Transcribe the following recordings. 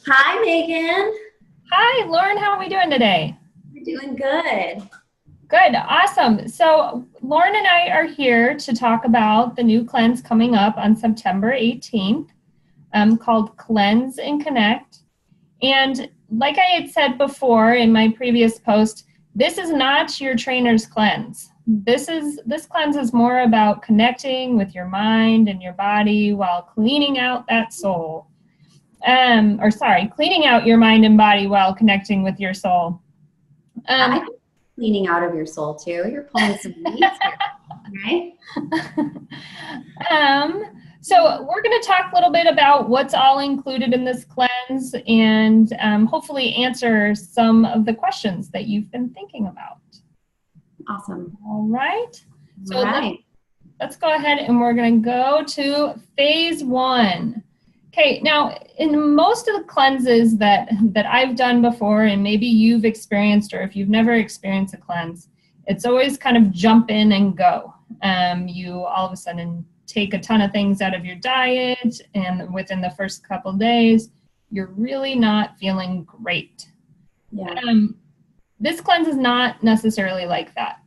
Hi, Megan. Hi, Lauren. How are we doing today? We're doing good. Good, awesome. So, Lauren and I are here to talk about the new cleanse coming up on September 18th, called Cleanse and Connect. And like I had said before in my previous post, this is not your trainer's cleanse. This cleanse is more about connecting with your mind and your body while cleaning out that soul. Cleaning out your mind and body while connecting with your soul. I think cleaning out of your soul too. You're pulling some weeds here, right? So we're going to talk a little bit about what's all included in this cleanse and hopefully answer some of the questions that you've been thinking about. Awesome. All right. So All right. let's go ahead and we're going to go to phase 1. Okay, now in most of the cleanses that I've done before, and maybe you've experienced, or if you've never experienced a cleanse, it's always kind of jump in and go. You all of a sudden take a ton of things out of your diet, and within the first couple of days, you're really not feeling great. Yeah. This cleanse is not necessarily like that.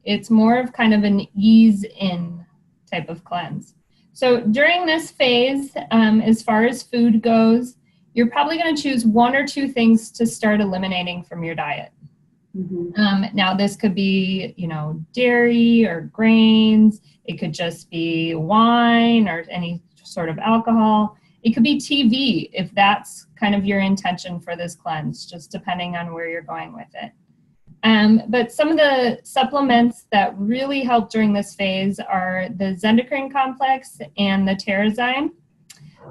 It's more of kind of an ease in type of cleanse. So during this phase, as far as food goes, you're probably going to choose 1 or 2 things to start eliminating from your diet. Mm-hmm. Now this could be, dairy or grains. It could just be wine or any sort of alcohol. It could be TV if that's kind of your intention for this cleanse, just depending on where you're going with it. But some of the supplements that really help during this phase are the Zendocrine complex and the Terrazyme.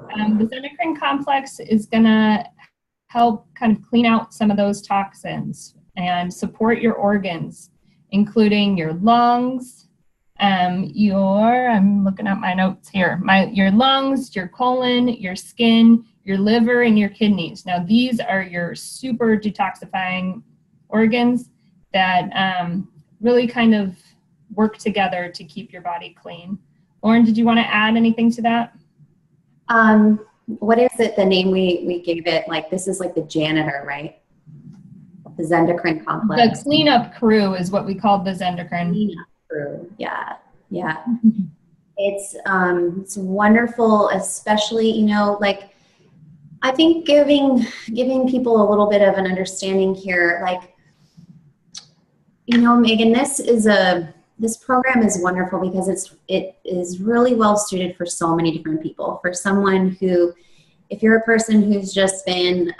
The Zendocrine complex is going to help kind of clean out some of those toxins and support your organs, including your lungs, I'm looking at my notes here, your lungs, your colon, your skin, your liver, and your kidneys. Now, these are your super detoxifying organs that really kind of work together to keep your body clean. Lauren, did you want to add anything to that? What is it, the name we gave it? Like, this is like the janitor, right? The Zendocrine complex. The cleanup crew is what we called the Zendocrine. Cleanup crew. Yeah. It's wonderful, especially, I think giving people a little bit of an understanding here, like, Megan, this program is wonderful because it is really well suited for so many different people. For someone who, if you're a person who's just been,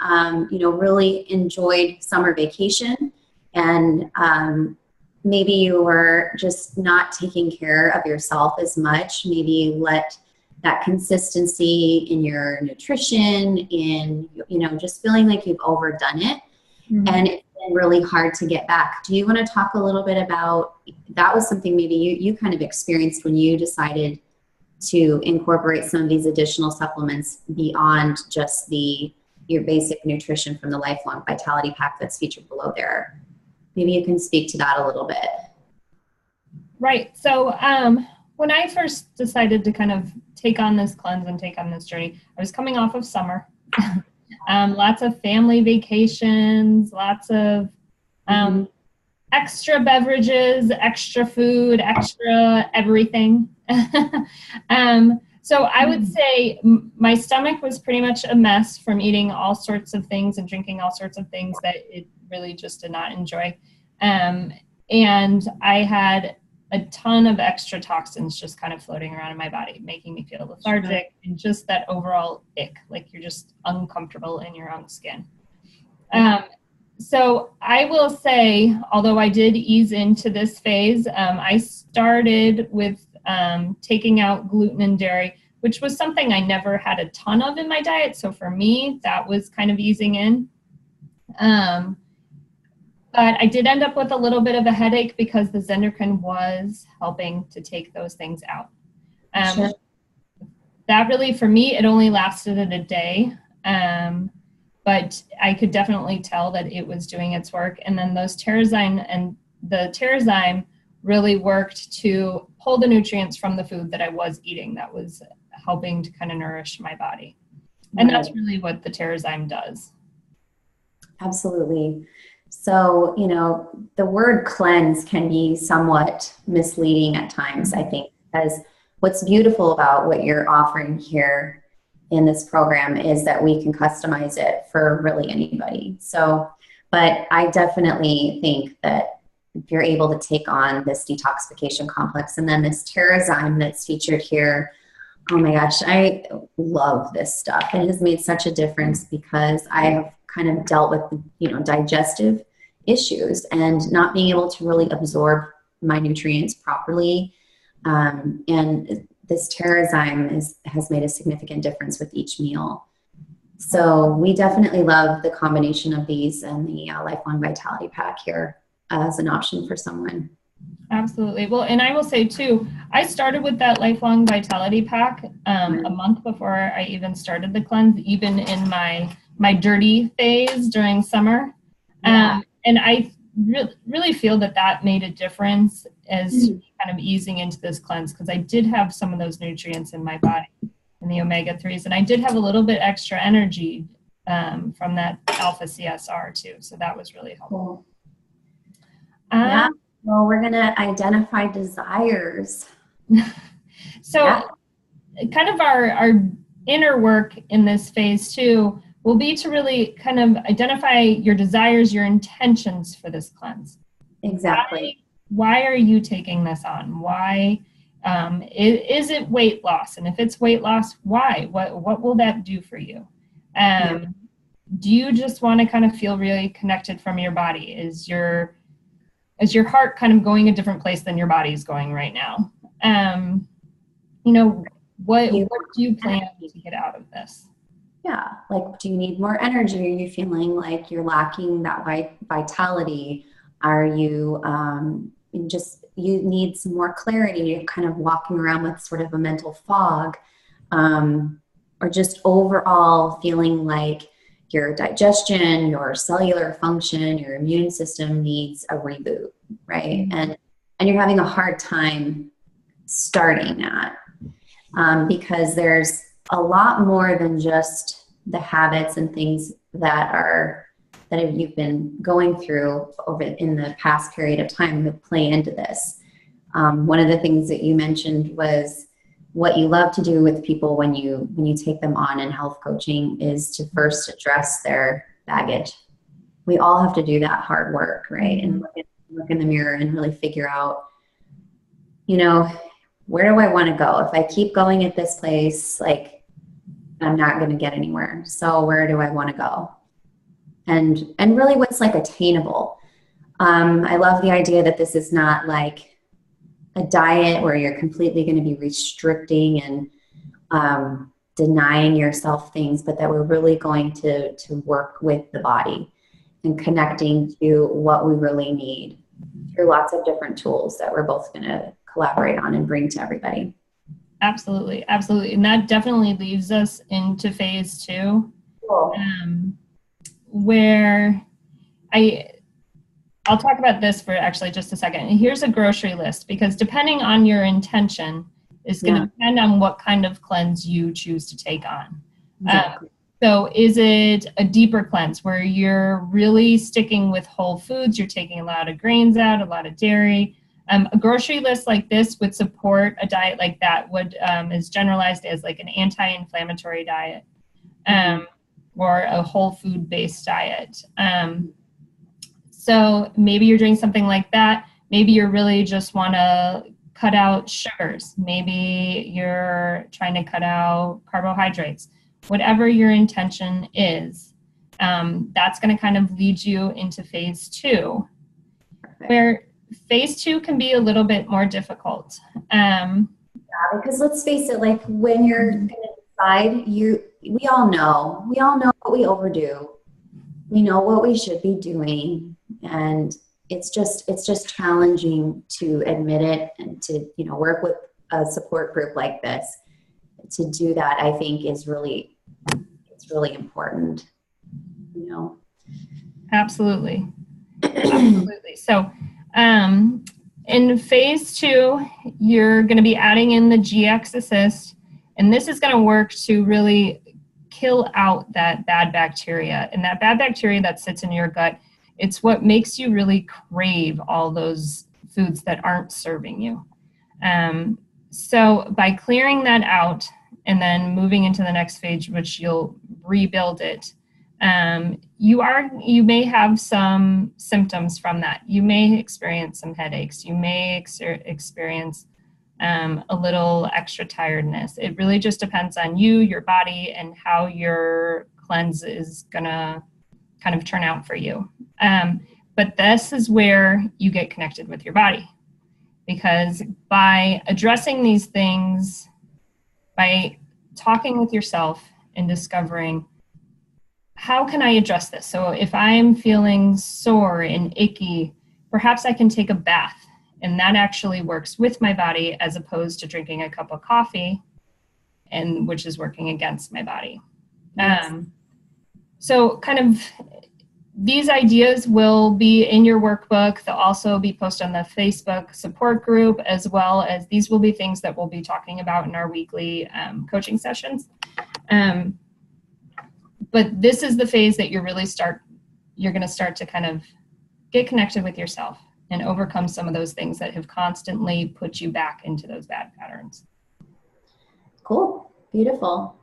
really enjoyed summer vacation and maybe you were just not taking care of yourself as much, maybe you let that consistency in your nutrition, in, just feeling like you've overdone it. Mm-hmm. And it's been really hard to get back. Do you want to talk a little bit about, that was something maybe you kind of experienced when you decided to incorporate some of these additional supplements beyond just your basic nutrition from the Lifelong Vitality Pack that's featured below there? Maybe you can speak to that a little bit. Right. So when I first decided to kind of take on this cleanse and take on this journey, I was coming off of summer. Lots of family vacations, lots of extra beverages, extra food, extra everything. So I would say my stomach was pretty much a mess from eating all sorts of things and drinking all sorts of things that it really just did not enjoy. And I had a ton of extra toxins just kind of floating around in my body, making me feel lethargic and just that overall ick, like you're just uncomfortable in your own skin. So I will say, although I did ease into this phase, I started with taking out gluten and dairy, which was something I never had a ton of in my diet. So for me, that was kind of easing in. But I did end up with a little bit of a headache because the Zendocrine was helping to take those things out. Sure. That really, for me, it only lasted a day. But I could definitely tell that it was doing its work. And then those Terrazyme really worked to pull the nutrients from the food that I was eating that was helping to kind of nourish my body. And that's really what the Terrazyme does. Absolutely. So, the word cleanse can be somewhat misleading at times, I think, because what's beautiful about what you're offering here in this program is that we can customize it for really anybody. So, but I definitely think that if you're able to take on this detoxification complex and then this Terrazyme that's featured here, oh my gosh, I love this stuff. It has made such a difference because I have kind of dealt with, digestive issues and not being able to really absorb my nutrients properly. And this Terrazyme has made a significant difference with each meal. So we definitely love the combination of these and the Lifelong Vitality Pack here as an option for someone. Absolutely. Well, and I will say too, I started with that Lifelong Vitality Pack a month before I even started the cleanse, even in my dirty phase during summer. And I really feel that made a difference as kind of easing into this cleanse, because I did have some of those nutrients in my body and the omega-3s, and I did have a little bit extra energy from that alpha CSR too. So that was really helpful. Yeah. Well, we're going to identify desires. So kind of our inner work in this phase 2 will be to really kind of identify your desires, your intentions for this cleanse. Exactly. Why are you taking this on? Why is it weight loss? And if it's weight loss, why? What will that do for you? Do you just want to kind of feel really connected from your body? Is your heart kind of going a different place than your body is going right now? What do you plan to get out of this? Yeah, like, do you need more energy? Are you feeling like you're lacking that vitality? Are you you need some more clarity? You're kind of walking around with sort of a mental fog, or just overall feeling like your digestion, your cellular function, your immune system needs a reboot, right? And you're having a hard time starting that because there's a lot more than just the habits and things that you've been going through over in the past period of time that play into this. One of the things that you mentioned was what you love to do with people when you take them on in health coaching is to first address their baggage. We all have to do that hard work, right? And look in the mirror and really figure out, where do I want to go? If I keep going at this place, like, I'm not going to get anywhere. So where do I want to go? And really what's like attainable. I love the idea that this is not like a diet where you're completely going to be restricting and denying yourself things, but that we're really going to work with the body and connecting to what we really need through lots of different tools that we're both going to collaborate on and bring to everybody. Absolutely. Absolutely. And that definitely leads us into phase 2, cool. Where I'll talk about this for actually just a second. And here's a grocery list, because depending on your intention is going to depend on what kind of cleanse you choose to take on. Exactly. So is it a deeper cleanse where you're really sticking with whole foods, you're taking a lot of grains out, a lot of dairy? A grocery list like this would support a diet like that, is generalized as like an anti-inflammatory diet or a whole food based diet. So maybe you're doing something like that. Maybe you really just want to cut out sugars. Maybe you're trying to cut out carbohydrates. Whatever your intention is, that's going to kind of lead you into phase 2, where phase 2 can be a little bit more difficult. Yeah, because let's face it, like when you're going to decide, we all know what we overdo. We know what we should be doing, and it's just challenging to admit it and to work with a support group like this. To do that, I think it's really important. Absolutely. Absolutely. So in phase 2, you're going to be adding in the GX Assist, and this is going to work to really kill out that bad bacteria. And that bad bacteria that sits in your gut, it's what makes you really crave all those foods that aren't serving you. So by clearing that out and then moving into the next phase, which you'll rebuild it, you may have some symptoms from that. You may experience some headaches. You may experience a little extra tiredness. It really just depends on you, your body, and how your cleanse is gonna kind of turn out for you. But this is where you get connected with your body, because by addressing these things, by talking with yourself and discovering, how can I address this? So if I'm feeling sore and icky, perhaps I can take a bath, and that actually works with my body as opposed to drinking a cup of coffee, and which is working against my body. Yes. So kind of these ideas will be in your workbook. They'll also be posted on the Facebook support group, as well as these will be things that we'll be talking about in our weekly coaching sessions. But this is the phase that you're going to start to kind of get connected with yourself and overcome some of those things that have constantly put you back into those bad patterns. Cool, beautiful.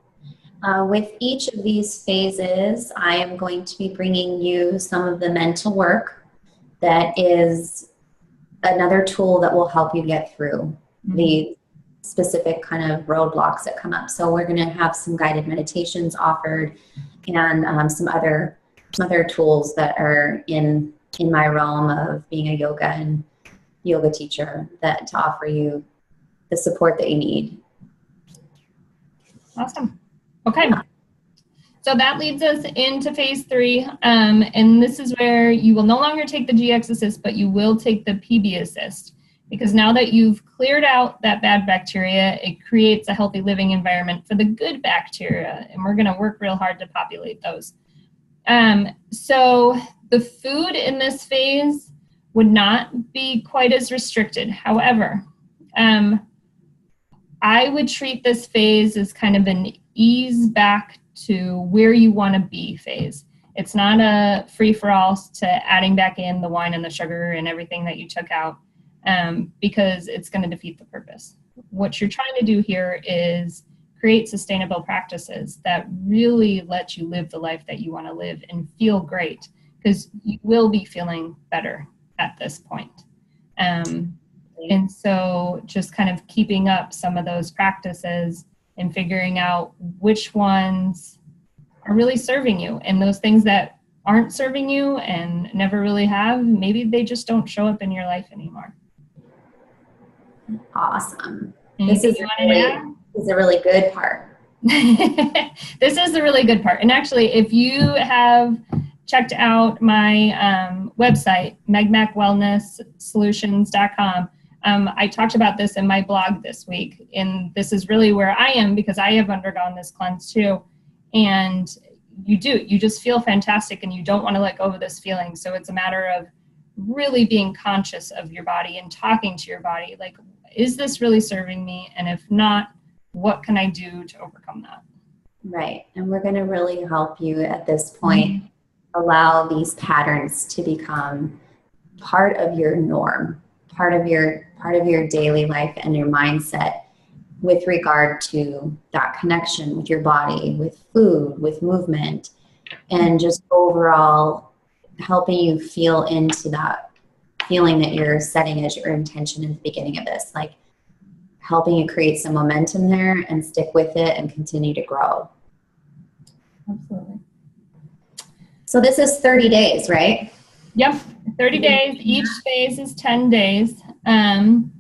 With each of these phases, I am going to be bringing you some of the mental work that is another tool that will help you get through the specific kind of roadblocks that come up. So we're going to have some guided meditations offered, and some other tools that are in my realm of being a yoga and yoga teacher that to offer you the support that you need. Awesome. Okay. So that leads us into phase 3. And this is where you will no longer take the GX Assist, but you will take the PB Assist. Because now that you've cleared out that bad bacteria, it creates a healthy living environment for the good bacteria. And we're going to work real hard to populate those. So the food in this phase would not be quite as restricted. However, I would treat this phase as kind of an ease back to where you want to be phase. It's not a free-for-all to adding back in the wine and the sugar and everything that you took out, because it's going to defeat the purpose. What you're trying to do here is create sustainable practices that really let you live the life that you want to live and feel great, because you will be feeling better at this point. And so just kind of keeping up some of those practices and figuring out which ones are really serving you, and those things that aren't serving you and never really have, maybe they just don't show up in your life anymore. Awesome. This is a really good part. This is the really good part. And actually, if you have checked out my website, MegMakWellnessSolutions.com, I talked about this in my blog this week, and this is really where I am because I have undergone this cleanse too. And you just feel fantastic, and you don't want to let go of this feeling. So it's a matter of really being conscious of your body and talking to your body, like, is this really serving me? And if not, what can I do to overcome that? Right. And we're going to really help you at this point allow these patterns to become part of your norm, part of your daily life and your mindset with regard to that connection with your body, with food, with movement, and just overall helping you feel into that feeling that you're setting as your intention in the beginning of this, like helping you create some momentum there and stick with it and continue to grow. Absolutely. So this is 30 days, right? Yep, 30 days. Each phase is 10 days. And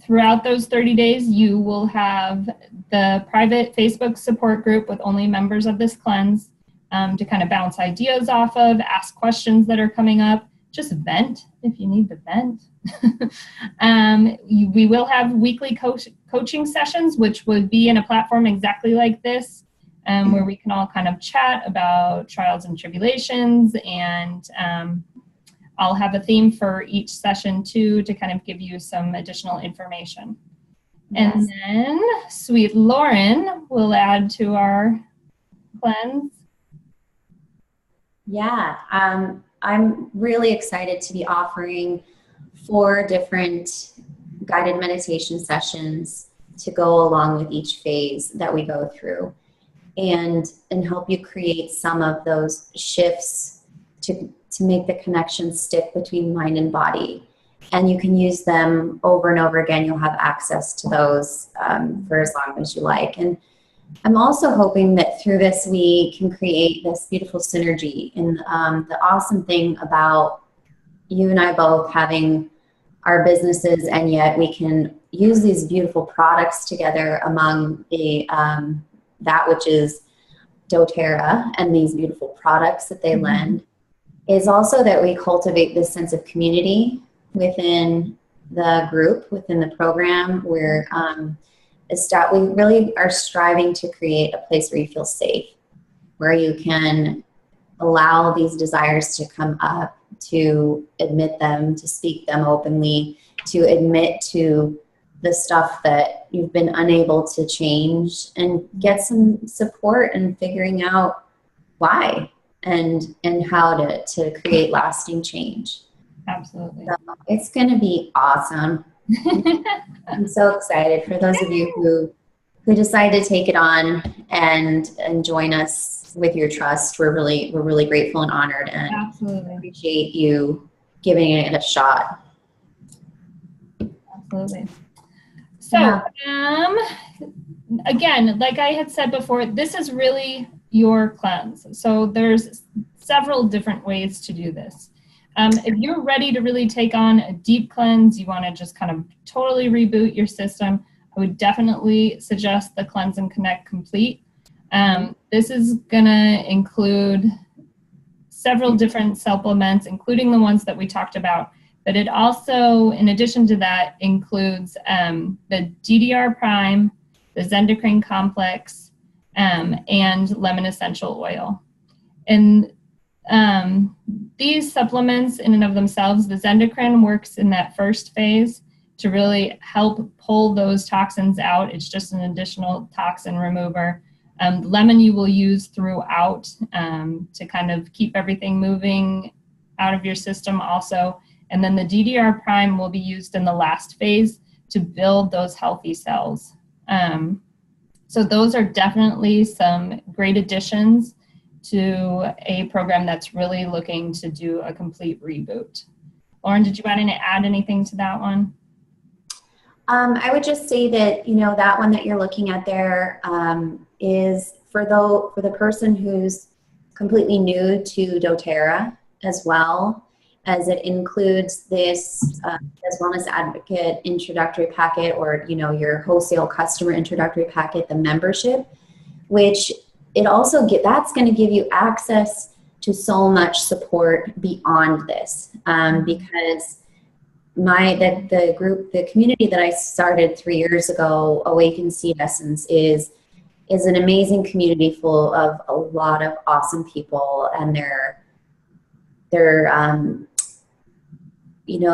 throughout those 30 days, you will have the private Facebook support group with only members of this cleanse to kind of bounce ideas off of, ask questions that are coming up, just vent if you need to vent. We will have weekly coaching sessions, which would be in a platform exactly like this, where we can all kind of chat about trials and tribulations, and I'll have a theme for each session too to kind of give you some additional information. And then sweet Lauren will add to our cleanse. Yeah, I'm really excited to be offering 4 different guided meditation sessions to go along with each phase that we go through, and help you create some of those shifts to make the connection stick between mind and body. And you can use them over and over again. You'll have access to those for as long as you like. And I'm also hoping that through this we can create this beautiful synergy. And the awesome thing about you and I both having our businesses, and yet we can use these beautiful products together among the that which is doTERRA and these beautiful products that they lend, is also that we cultivate this sense of community within the group, within the program, where we really are striving to create a place where you feel safe, where you can allow these desires to come up, to admit them, to speak them openly, to admit to the stuff that you've been unable to change, and get some support in figuring out why and how to create lasting change. Absolutely. So it's going to be awesome. I'm so excited for those of you who decide to take it on and join us with your trust. We're really grateful and honored, and absolutely appreciate you giving it a shot. Absolutely. So, again, like I had said before, this is really your cleanse. So there's several different ways to do this. If you're ready to really take on a deep cleanse, you want to just kind of totally reboot your system, I would definitely suggest the Cleanse and Connect Complete. This is going to include several different supplements, including the ones that we talked about. But it also, in addition to that, includes the DDR Prime, the Zendocrine Complex, and lemon essential oil. And these supplements in and of themselves, the Zendocrine works in that first phase to really help pull those toxins out. It's just an additional toxin remover. Lemon you will use throughout to kind of keep everything moving out of your system also. And then the DDR Prime will be used in the last phase to build those healthy cells. So those are definitely some great additions to a program that's really looking to do a complete reboot. Lauren, did you want to add anything to that one? I would just say that, that one that you're looking at there is for the person who's completely new to doTERRA, as well as it includes this as Wellness Advocate introductory packet, or your wholesale customer introductory packet, the membership, which it also that's going to give you access to so much support beyond this, because the community that I started 3 years ago, Awaken Seed Essence, is an amazing community full of a lot of awesome people, and they're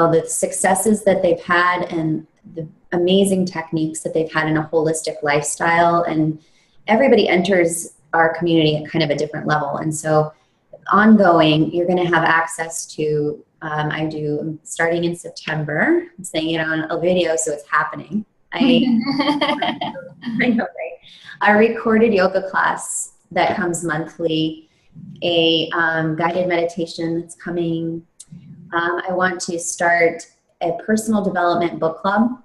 the successes that they've had and the amazing techniques that they've had in a holistic lifestyle, and everybody enters our community at kind of a different level. And so ongoing, you're going to have access to, I'm starting in September. I'm saying it on a video, so it's happening. I know, right? A recorded yoga class that comes monthly, a guided meditation that's coming. I want to start a personal development book club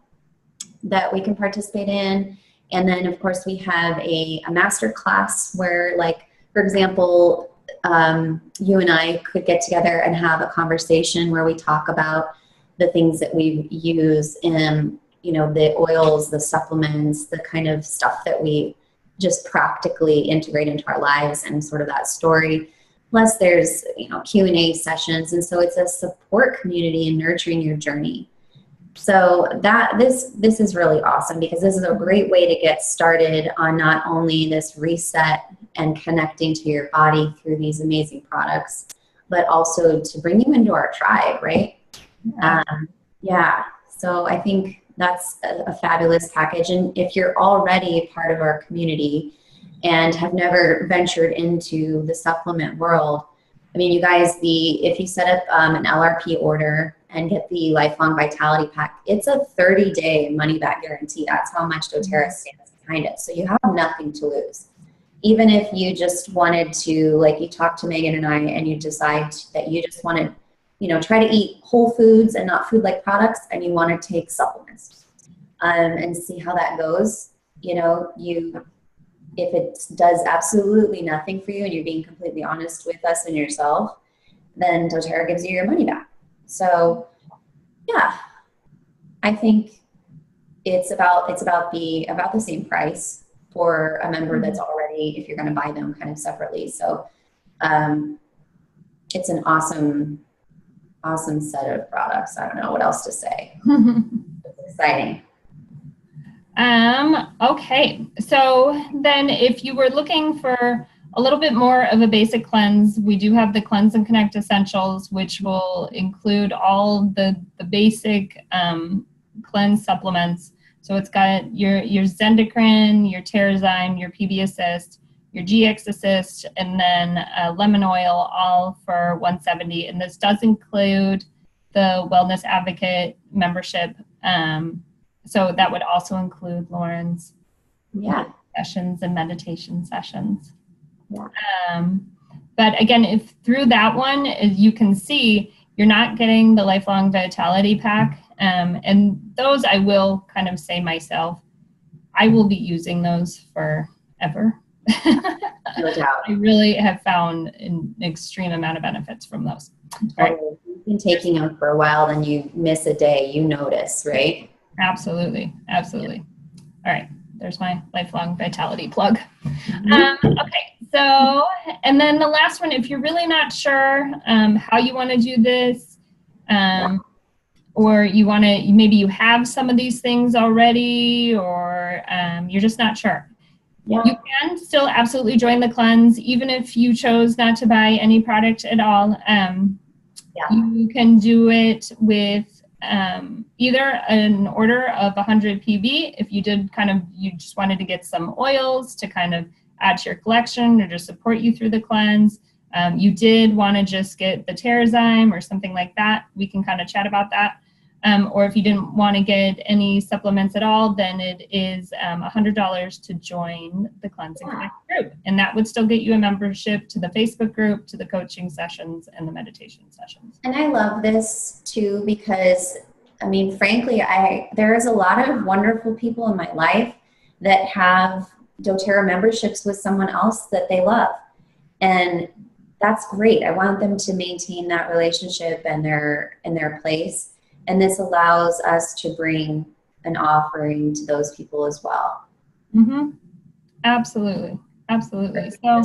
that we can participate in. And then, of course, we have a master class where, like, for example, you and I could get together and have a conversation where we talk about the things that we use in, the oils, the supplements, the kind of stuff that we just practically integrate into our lives, and sort of that story. Plus there's, Q&A sessions. And so it's a support community in nurturing your journey. So this is really awesome, because this is a great way to get started on not only this reset and connecting to your body through these amazing products, but also to bring you into our tribe, right? Yeah. So I think that's a fabulous package. And if you're already part of our community and have never ventured into the supplement world, I mean, you guys, if you set up an LRP order and get the Lifelong Vitality Pack, it's a 30-day money-back guarantee. That's how much doTERRA stands behind it. So you have nothing to lose. Even if you just wanted to, like you talked to Megan and I, and you decide that you just want to, you know, try to eat whole foods and not food-like products, and you want to take supplements and see how that goes, you know, if it does absolutely nothing for you and you're being completely honest with us and yourself, then doTERRA gives you your money back. So yeah, I think it's about the same price for a member that's already, if you're going to buy them kind of separately. So it's an awesome set of products. I don't know what else to say. It's exciting. Okay, so then if you were looking for a little bit more of a basic cleanse, we do have the Cleanse and Connect Essentials, which will include all the basic cleanse supplements. So it's got your Zendocrine, your Terrazyme, your PB Assist, your GX Assist, and then lemon oil, all for $170. And this does include the Wellness Advocate membership. So that would also include Lauren's sessions and meditation sessions. Yeah. But again, if through that one, as you can see, you're not getting the Lifelong Vitality Pack. And those I will kind of say myself, I will be using those forever. No doubt. I really have found an extreme amount of benefits from those. Right. You've been taking them for a while, then you miss a day, you notice, right? Absolutely. Absolutely. All right. There's my Lifelong Vitality plug. Okay. So, and then the last one, if you're really not sure how you want to do this, or you want to, maybe you have some of these things already, or you're just not sure. Yeah. You can still absolutely join the cleanse, even if you chose not to buy any product at all. You can do it with either an order of 100 PB, if you did you just wanted to get some oils to kind of add to your collection or just support you through the cleanse. You did want to just get the Terrazyme or something like that, we can kind of chat about that. Or if you didn't want to get any supplements at all, then it is $100 to join the Cleanse and Connect group. And that would still get you a membership to the Facebook group, to the coaching sessions, and the meditation sessions. And I love this too, because, I mean, frankly, there is a lot of wonderful people in my life that have doTERRA memberships with someone else that they love. And that's great. I want them to maintain that relationship and their place. And this allows us to bring an offering to those people as well. Mm-hmm. Absolutely. Absolutely. So,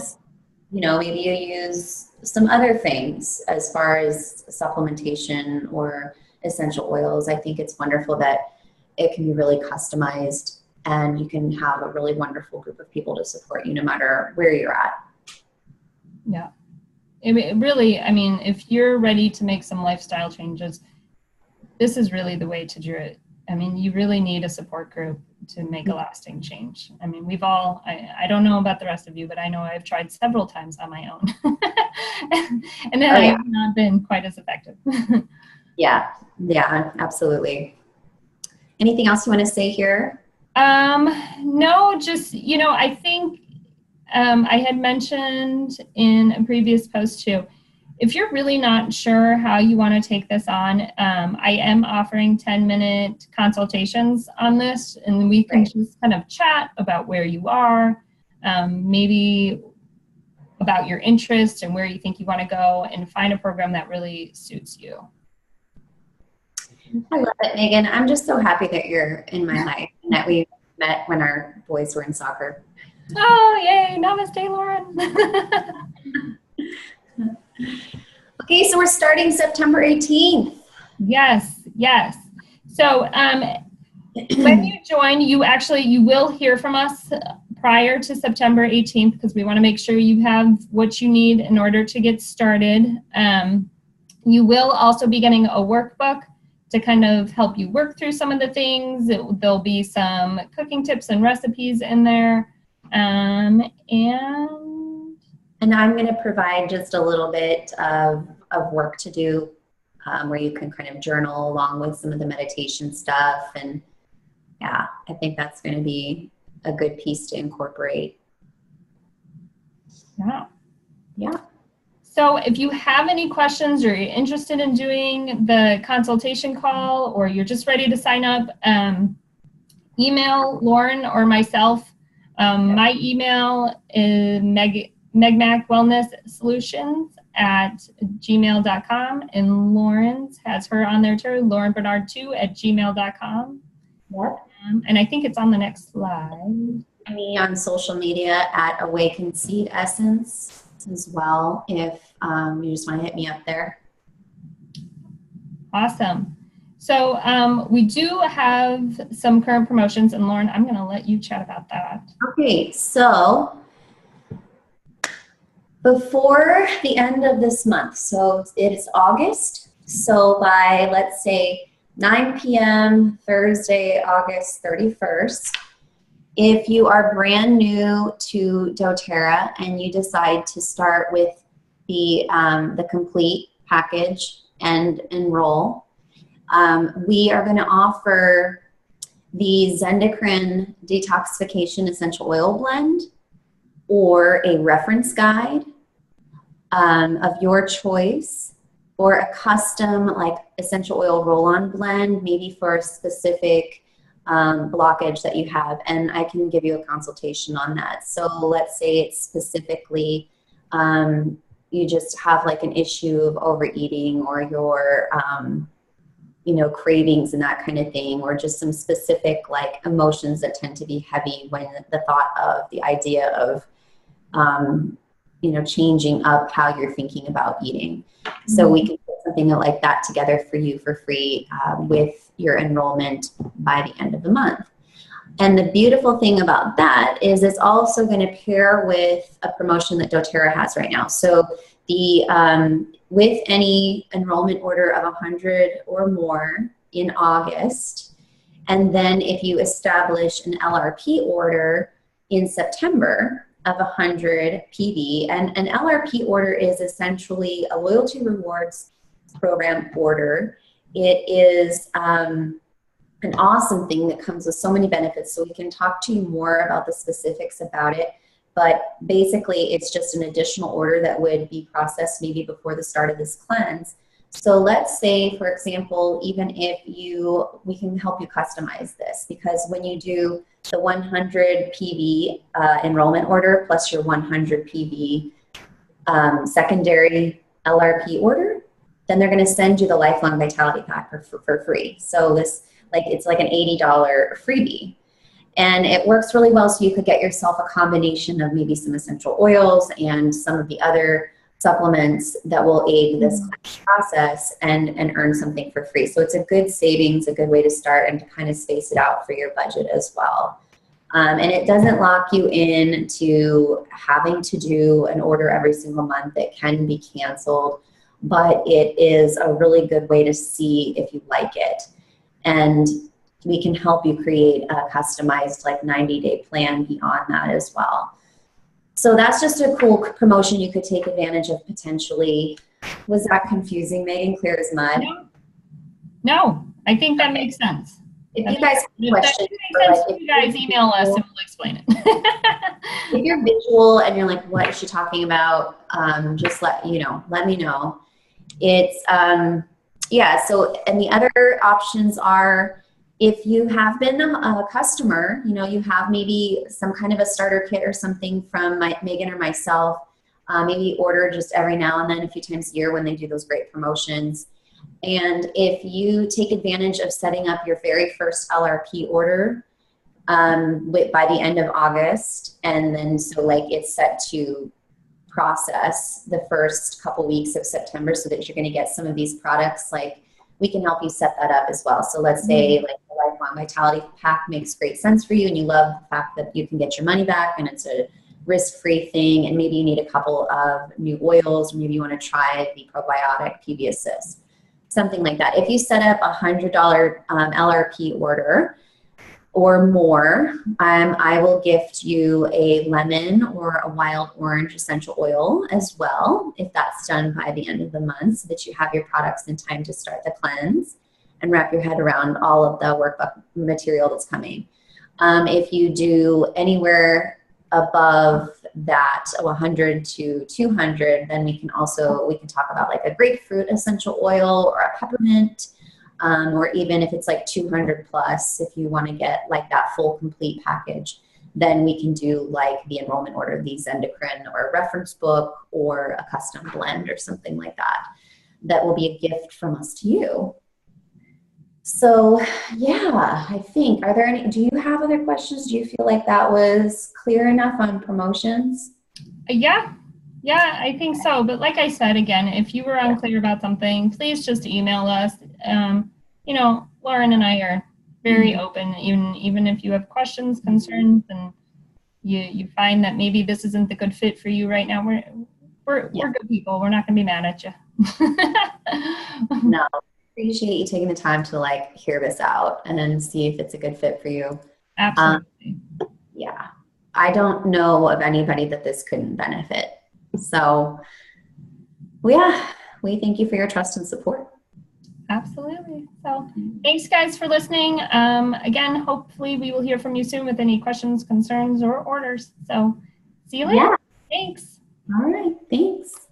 you know, maybe you use some other things as far as supplementation or essential oils. I think it's wonderful that it can be really customized and you can have a really wonderful group of people to support you no matter where you're at. Yeah. It really, I mean, if you're ready to make some lifestyle changes, this is really the way to do it. I mean, you really need a support group to make a lasting change. I mean, we've all, I don't know about the rest of you, but I know I've tried several times on my own. And it has not been quite as effective. Yeah, absolutely. Anything else you want to say here? No, just, you know, I think I had mentioned in a previous post too, if you're really not sure how you want to take this on, I am offering 10-minute consultations on this, and we can just kind of chat about where you are, maybe about your interests and where you think you want to go, and find a program that really suits you. I love it, Megan. I'm just so happy that you're in my life and that we met when our boys were in soccer. Oh, yay. Namaste, Lauren. Okay, so we're starting September 18th. Yes. So when you join, you will hear from us prior to September 18th, because we want to make sure you have what you need in order to get started. You will also be getting a workbook to kind of help you work through some of the things. There'll be some cooking tips and recipes in there. And I'm going to provide just a little bit of work to do where you can kind of journal along with some of the meditation stuff. And yeah, I think that's going to be a good piece to incorporate. Yeah. Yeah. So if you have any questions or you're interested in doing the consultation call, or you're just ready to sign up, email Lauren or myself. My email is megmakwellnesssolutions@gmail.com, and Lauren's has her on there too, laurenbernard2@gmail.com. Yep. And I think it's on the next slide. Me on social media at Awaken Seed Essence as well, if you just want to hit me up there. Awesome. So we do have some current promotions, and Lauren, I'm going to let you chat about that. Okay, so before the end of this month, so it is August, so by, let's say, 9 p.m. Thursday, August 31st, if you are brand new to doTERRA and you decide to start with the complete package and enroll, we are going to offer the Zendocrine Detoxification Essential Oil Blend, or a reference guide of your choice, or a custom like essential oil roll-on blend, maybe for a specific blockage that you have, and I can give you a consultation on that. So let's say it's specifically you just have like an issue of overeating, or your cravings and that kind of thing, or just some specific like emotions that tend to be heavy when the thought of the idea of changing up how you're thinking about eating. So we can put something like that together for you for free with your enrollment by the end of the month. And the beautiful thing about that is it's also going to pair with a promotion that doTERRA has right now. So the with any enrollment order of 100 or more in August, and then if you establish an LRP order in September of 100 PV, and an LRP order is essentially a loyalty rewards program order. It is an awesome thing that comes with so many benefits, so we can talk to you more about the specifics about it. But basically, it's just an additional order that would be processed maybe before the start of this cleanse. So let's say, for example, even if we can help you customize this, because when you do the 100 PV enrollment order plus your 100 PV secondary LRP order, then they're going to send you the Lifelong Vitality Pack for free. So this, it's like an $80 freebie. And it works really well, so you could get yourself a combination of maybe some essential oils and some of the other supplements that will aid this process and earn something for free. So it's a good savings, a good way to start, and to kind of space it out for your budget as well. And it doesn't lock you into having to do an order every single month. It can be canceled, but it is a really good way to see if you like it. And we can help you create a customized 90-day plan beyond that as well. So that's just a cool promotion you could take advantage of potentially. Was that confusing, Megan? Clear as mud? No, I think that makes sense. If you guys have questions, you guys email us and we'll explain it. If you're visual and you're like, what is she talking about? Just let me know. It's, yeah, so, and the other options are, if you have been a customer, you have maybe some kind of a starter kit or something from Megan or myself, maybe order just every now and then, a few times a year when they do those great promotions. And if you take advantage of setting up your very first LRP order by the end of August, and then so it's set to process the first couple weeks of September so that you're going to get some of these products, we can help you set that up as well. So let's say the Lifelong Vitality Pack makes great sense for you and you love the fact that you can get your money back and it's a risk-free thing, and maybe you need a couple of new oils, or maybe you want to try the probiotic PV Assist. something like that. If you set up $100 LRP order or more, I will gift you a lemon or a wild orange essential oil as well, if that's done by the end of the month, so that you have your products in time to start the cleanse and wrap your head around all of the workbook material that's coming. If you do anywhere above that, 100 to 200, then we can talk about like a grapefruit essential oil or a peppermint, or even if it's like 200 plus, if you want to get like that full complete package, then we can do like the enrollment order, the Zendocrine or a reference book or a custom blend or something like that. That will be a gift from us to you. So yeah, I think, do you have other questions? Do you feel like that was clear enough on promotions? Yeah, I think so. But like I said, again, if you were unclear about something, please just email us. You know, Lauren and I are very open, even if you have questions, concerns, and you find that maybe this isn't the good fit for you right now. We're good people. We're not going to be mad at you. No. Appreciate you taking the time to like hear this out and then see if it's a good fit for you. Absolutely. Yeah. I don't know of anybody that this couldn't benefit. So yeah, we thank you for your trust and support. Absolutely. So thanks guys for listening. Again, hopefully we will hear from you soon with any questions, concerns, or orders. So see you later. Yeah. Thanks. All right. Thanks.